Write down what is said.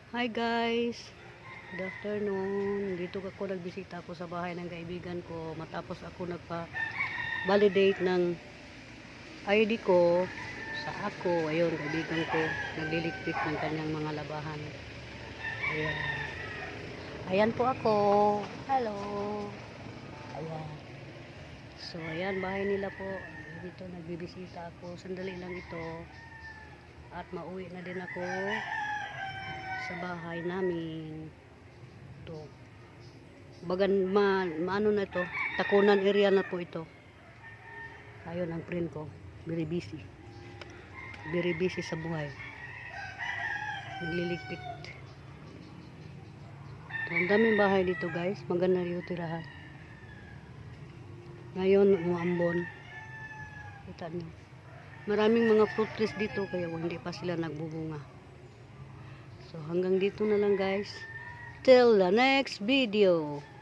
Hi guys, good afternoon. Dito ako nagbisita ako sa bahay ng kaibigan ko matapos ako nagpa-validate ng ID ko sa ako. Ayun, kaibigan ko nagliligpit ng kanyang mga labahan. Ayan. Ayan po ako. Hello. Ayan. So ayan, bahay nila po. Dito nagbibisita ako. Sandali lang ito. At mauwi na din ako sa bahay namin. Ito. Bagan maano na ito, takunan area na po ito. Ayun ang friend ko, very busy. Very busy sa buhay. Nagliligpit. Ang daming bahay dito guys, maganda rin yung tirahan. Ngayon, umaambon. Kita niyo. Maraming mga fruit trees dito kaya hindi pa sila nagbubunga. So hanggang dito na lang guys. Till the next video.